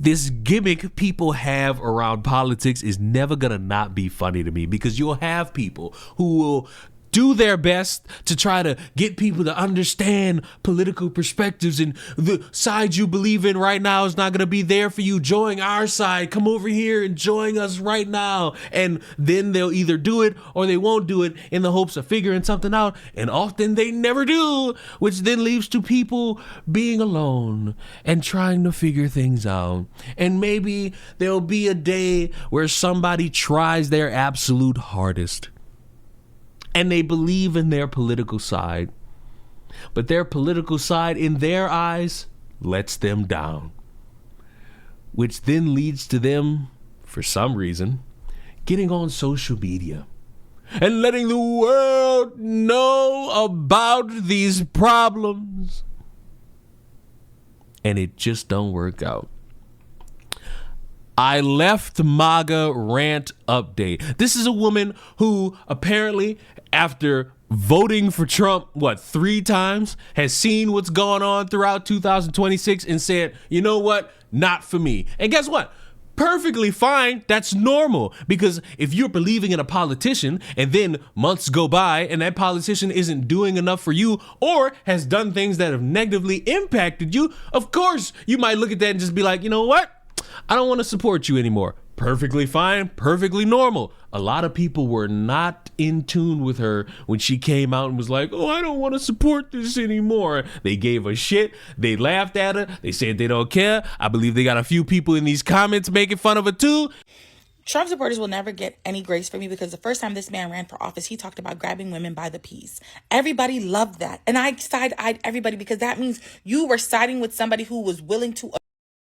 this gimmick people have around politics is never gonna not be funny to me, because you'll have people who will do their best to try to get people to understand political perspectives, and the side you believe in right now is not going to be there for you. Join our side. Come over here and join us right now. And then they'll either do it or they won't do it in the hopes of figuring something out. And often they never do, which then leads to people being alone and trying to figure things out. And maybe there'll be a day where somebody tries their absolute hardest and they believe in their political side, but their political side, in their eyes, lets them down, which then leads to them, for some reason, getting on social media and letting the world know about these problems. And it just don't work out. I left Maga rant update. This is a woman who apparently, after voting for Trump, 3 times, has seen what's going on throughout 2026 and said, you know what? Not for me. And guess what? Perfectly fine. That's normal, because if you're believing in a politician and then months go by and that politician isn't doing enough for you or has done things that have negatively impacted you, of course you might look at that and just be like, you know what? I don't want to support you anymore. Perfectly fine, perfectly normal. A lot of people were not in tune with her when she came out and was like, oh, I don't want to support this anymore. They gave her shit. They laughed at her. They said they don't care. I believe they got a few people in these comments making fun of her too. Trump supporters will never get any grace from me, because the first time this man ran for office, he talked about grabbing women by the piece. Everybody loved that. And I side-eyed everybody, because that means you were siding with somebody who was willing to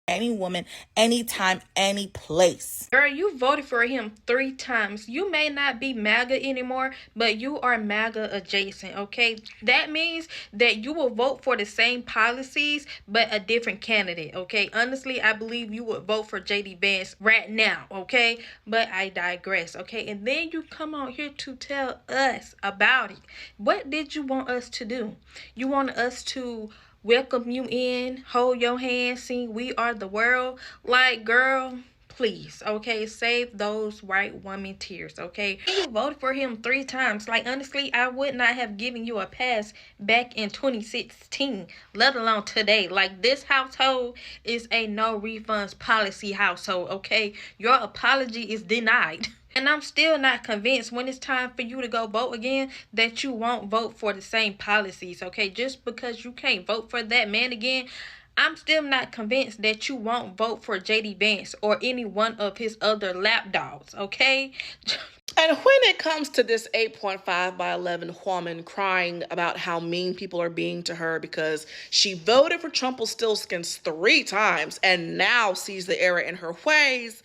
any woman, anytime, any place. Girl, you voted for him 3 times. You may not be MAGA anymore, but you are MAGA adjacent, okay? That means that you will vote for the same policies, but a different candidate, okay? Honestly, I believe you would vote for J.D. Vance right now, okay? But I digress, okay? And then you come out here to tell us about it. What did you want us to do? You want us to welcome you in, hold your hand, sing We Are the World? Like, girl, please, okay? Save those white woman tears, okay? You voted for him 3 times. Like, honestly, I would not have given you a pass back in 2016, let alone today. Like, this household is a no refunds policy household, okay? Your apology is denied. And I'm still not convinced, when it's time for you to go vote again, that you won't vote for the same policies, okay? Just because you can't vote for that man again, I'm still not convinced that you won't vote for J.D. Vance or any one of his other lapdogs, okay? And when it comes to this 8.5 by 11 woman crying about how mean people are being to her because she voted for Trumpelstiltskins 3 times and now sees the error in her ways,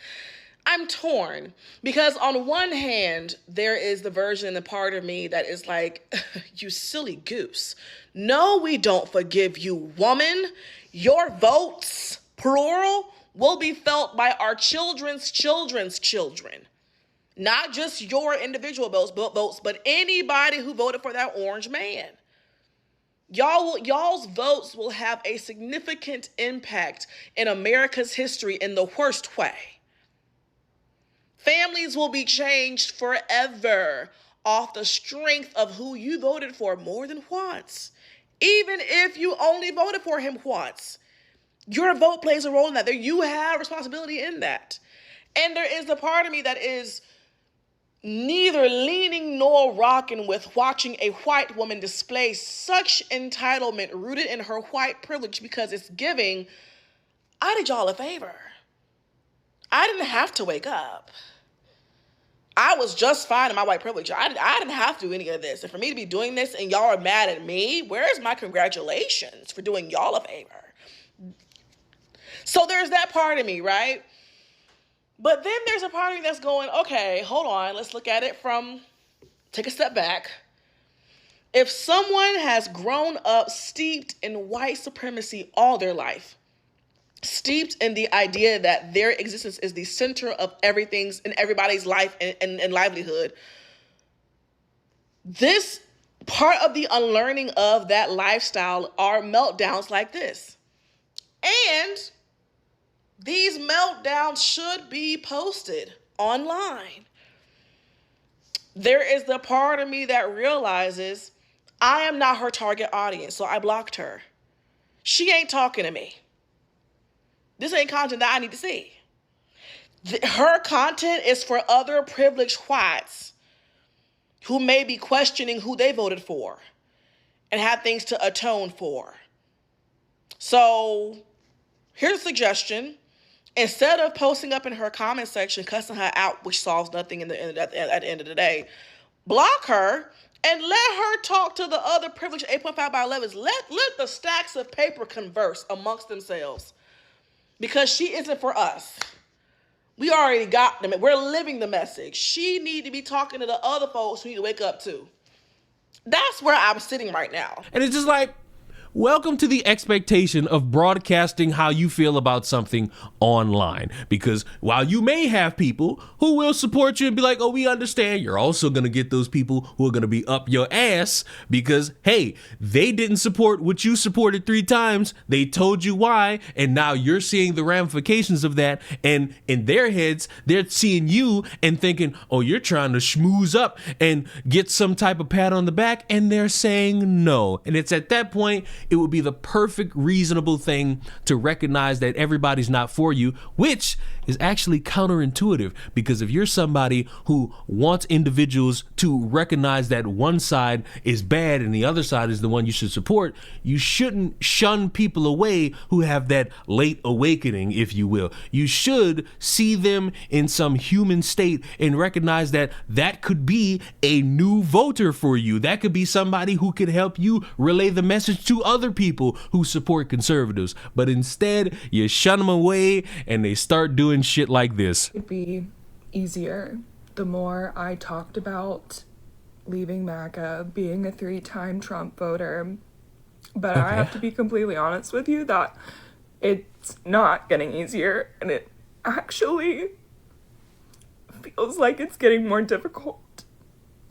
I'm torn, because on one hand, there is the version, the part of me that is like, you silly goose. No, we don't forgive you, woman. Your votes, plural, will be felt by our children's children's children. Not just your individual votes, but anybody who voted for that orange man. Y'all's votes will have a significant impact in America's history in the worst way. Families will be changed forever off the strength of who you voted for more than once. Even if you only voted for him once, your vote plays a role in that. You have responsibility in that. And there is the part of me that is neither leaning nor rocking with watching a white woman display such entitlement rooted in her white privilege, because it's giving, I did y'all a favor. I didn't have to wake up. I was just fine in my white privilege. I didn't have to do any of this. And for me to be doing this and y'all are mad at me, where's my congratulations for doing y'all a favor? So there's that part of me, right? But then there's a part of me that's going, okay, hold on. Let's look at it from, take a step back. If someone has grown up steeped in white supremacy all their life, steeped in the idea that their existence is the center of everything's in everybody's life and livelihood, this part of the unlearning of that lifestyle are meltdowns like this. And These meltdowns should be posted online. There is the part of me that realizes I am not her target audience, so I blocked her. She ain't talking to me. This ain't content that I need to see. Her content is for other privileged whites who may be questioning who they voted for and have things to atone for. So here's a suggestion. Instead of posting up in her comment section, cussing her out, which solves nothing at the end of the day, block her and let her talk to the other privileged 8.5 by 11s. Let the stacks of paper converse amongst themselves, because she isn't for us. We already got them. We're living the message. She need to be talking to the other folks who need to wake up too. That's where I'm sitting right now. And it's just like, welcome to the expectation of broadcasting how you feel about something online. Because while you may have people who will support you and be like, oh, we understand, you're also going to get those people who are going to be up your ass because, hey, they didn't support what you supported 3 times. They told you why. And now you're seeing the ramifications of that. And in their heads, they're seeing you and thinking, oh, you're trying to schmooze up and get some type of pat on the back. And they're saying no. And it's at that point, it would be the perfect, reasonable thing to recognize that everybody's not for you, which is actually counterintuitive, because if you're somebody who wants individuals to recognize that one side is bad and the other side is the one you should support, you shouldn't shun people away who have that late awakening, if you will. You should see them in some human state and recognize that that could be a new voter for you. That could be somebody who could help you relay the message to other people who support conservatives. But instead, you shun them away and they start doing shit like this. It'd be easier the more I talked about leaving Maga, being a 3-time Trump voter. But I have to be completely honest with you that it's not getting easier, and it actually feels like it's getting more difficult.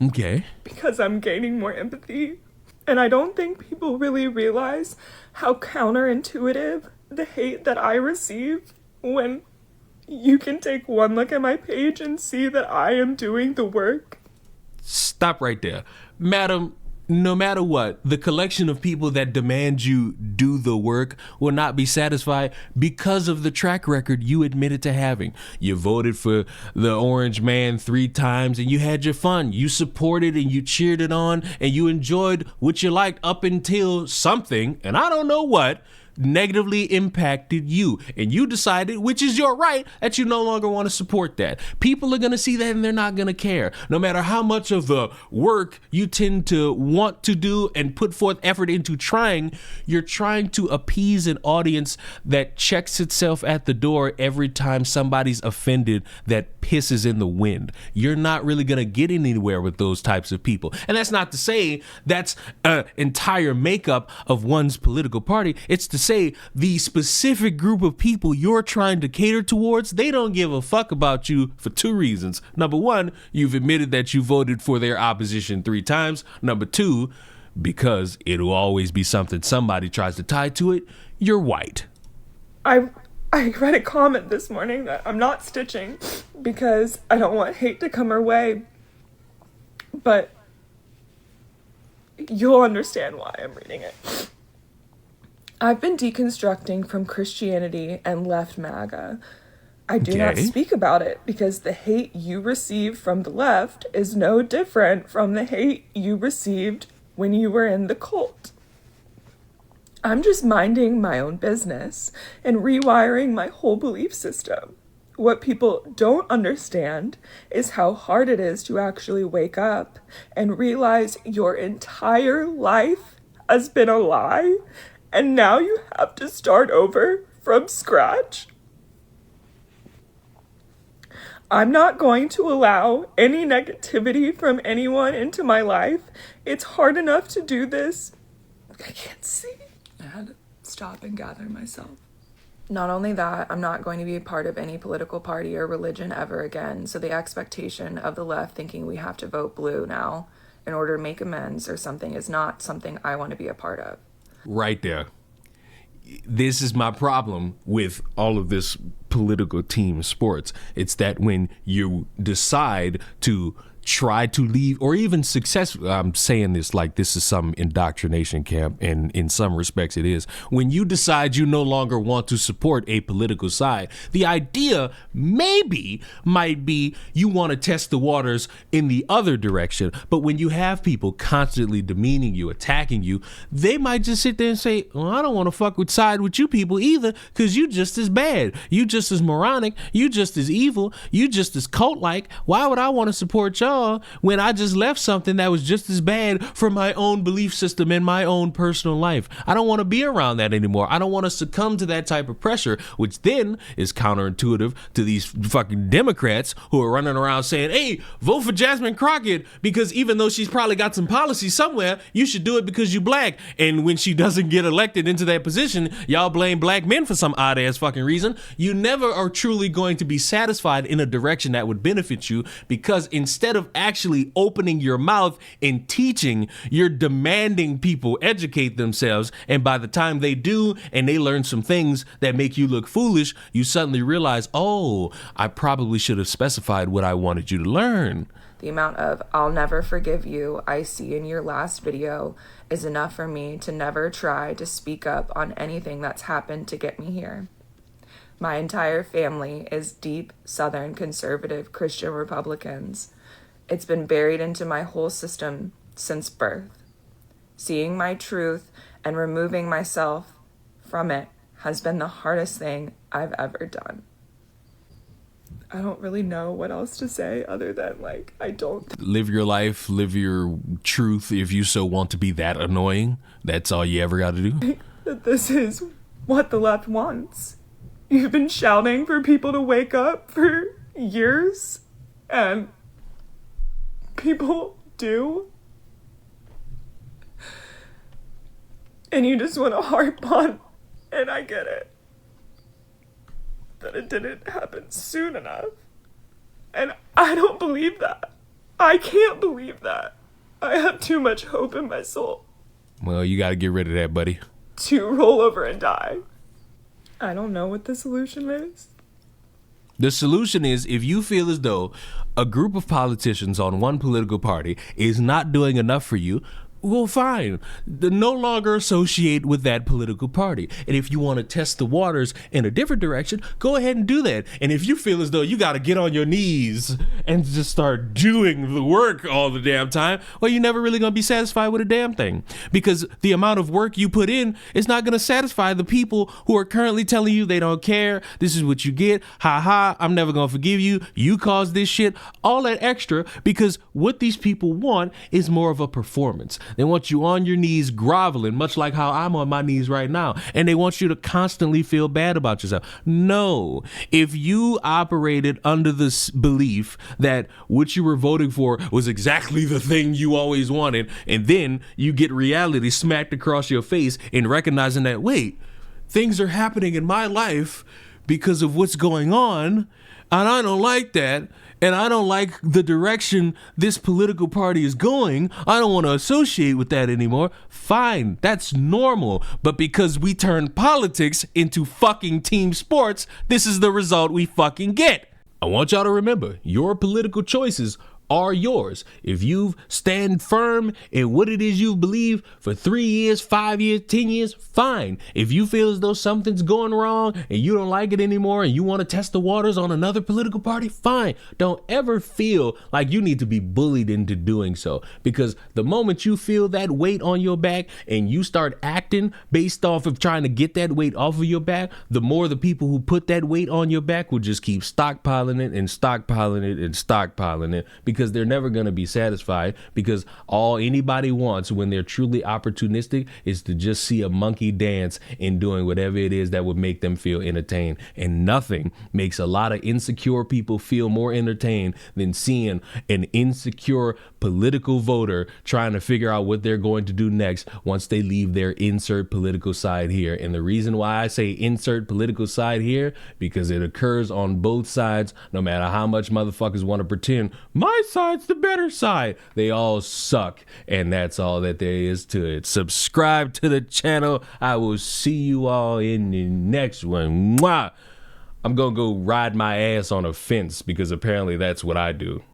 Okay. Because I'm gaining more empathy. And I don't think people really realize how counterintuitive the hate that I receive when you can take one look at my page and see that I am doing the work. Stop right there. Madam, no matter what, the collection of people that demand you do the work will not be satisfied because of the track record you admitted to having. You voted for the orange man 3 times and you had your fun. You supported and you cheered it on and you enjoyed what you liked up until something, and I don't know what, negatively impacted you, and you decided, which is your right, that you no longer want to support that. People are going to see that and they're not going to care. No matter how much of the work you tend to want to do and put forth effort into trying, you're trying to appease an audience that checks itself at the door every time somebody's offended that pisses in the wind. You're not really going to get anywhere with those types of people. And that's not to say that's an entire makeup of one's political party. It's to say the specific group of people you're trying to cater towards, they don't give a fuck about you for 2 reasons. Number 1, you've admitted that you voted for their opposition 3 times. Number 2, because it'll always be something somebody tries to tie to it, you're white. I read a comment this morning that I'm not stitching because I don't want hate to come our way, but you'll understand why I'm reading it. I've been deconstructing from Christianity and left MAGA. I do not speak about it because the hate you receive from the left is no different from the hate you received when you were in the cult. I'm just minding my own business and rewiring my whole belief system. What people don't understand is how hard it is to actually wake up and realize your entire life has been a lie, and now you have to start over from scratch. I'm not going to allow any negativity from anyone into my life. It's hard enough to do this. I can't see. I had to stop and gather myself. Not only that, I'm not going to be a part of any political party or religion ever again, so the expectation of the left thinking we have to vote blue now in order to make amends or something is not something I want to be a part of. Right there. this is my problem with all of this political team sports. It's that when you decide to try to leave, or even successfully, I'm saying this like this is some indoctrination camp, and in some respects it is. When you decide you no longer want to support a political side, the idea might be you want to test the waters in the other direction. But when you have people constantly demeaning you, attacking you, they might just sit there and say, well, I don't want to fuck with side with you people either, because you just as bad, you just as moronic, you just as evil, you just as cult-like. Why would I want to support y'all when I just left something that was just as bad for my own belief system and my own personal life? I don't want to be around that anymore. I don't want to succumb to that type of pressure, which then is counterintuitive to these fucking Democrats who are running around saying, hey, vote for Jasmine Crockett, because even though she's probably got some policy somewhere, you should do it because you black. And when she doesn't get elected into that position, y'all blame black men for some odd ass fucking reason. You never are truly going to be satisfied in a direction that would benefit you, because instead of actually opening your mouth and teaching, you're demanding people educate themselves. And by the time they do and they learn some things that make you look foolish, you suddenly realize, oh, I probably should have specified what I wanted you to learn. The amount of "I'll never forgive you" I see in your last video is enough for me to never try to speak up on anything that's happened to get me here. My entire family is deep Southern conservative Christian Republicans. It's been buried into my whole system since birth. Seeing my truth and removing myself from it has been the hardest thing I've ever done. I don't really know what else to say other than, like, I don't. Live your life, live your truth if you so want to be that annoying. That's all you ever got to do. That this is what the left wants. You've been shouting for people to wake up for years, and people do. And you just want to harp on, and I get it, that it didn't happen soon enough. And I don't believe that. I can't believe that. I have too much hope in my soul. Well, you got to get rid of that, buddy. To roll over and die. I don't know what the solution is. The solution is, if you feel as though a group of politicians on one political party is not doing enough for you, well, fine. No longer associate with that political party. And if you want to test the waters in a different direction, go ahead and do that. And if you feel as though you got to get on your knees and just start doing the work all the damn time, well, you're never really going to be satisfied with a damn thing. Because the amount of work you put in is not going to satisfy the people who are currently telling you they don't care. This is what you get. Ha ha, I'm never going to forgive you. You caused this shit. All that extra, because what these people want is more of a performance. They want you on your knees groveling, much like how I'm on my knees right now. And they want you to constantly feel bad about yourself. No. If you operated under this belief that what you were voting for was exactly the thing you always wanted, and then you get reality smacked across your face in recognizing that, wait, things are happening in my life because of what's going on, and I don't like that, and I don't like the direction this political party is going, I don't want to associate with that anymore. Fine, that's normal. But because we turn politics into fucking team sports, this is the result we fucking get. I want y'all to remember, your political choices are yours. If you stand firm in what it is you believe for 3 years, 5 years, 10 years, fine. If you feel as though something's going wrong and you don't like it anymore and you want to test the waters on another political party, fine. Don't ever feel like you need to be bullied into doing so, because the moment you feel that weight on your back and you start acting based off of trying to get that weight off of your back, the more the people who put that weight on your back will just keep stockpiling it and stockpiling it and stockpiling it, because they're never going to be satisfied, because all anybody wants when they're truly opportunistic is to just see a monkey dance in doing whatever it is that would make them feel entertained. And nothing makes a lot of insecure people feel more entertained than seeing an insecure political voter trying to figure out what they're going to do next once they leave their insert political side here. And the reason why I say insert political side here, because it occurs on both sides, no matter how much motherfuckers want to pretend my this side's the better side. They all suck, and that's all that there is to it. Subscribe to the channel. I will see you all in the next one. Mwah! I'm gonna go ride my ass on a fence because apparently that's what I do.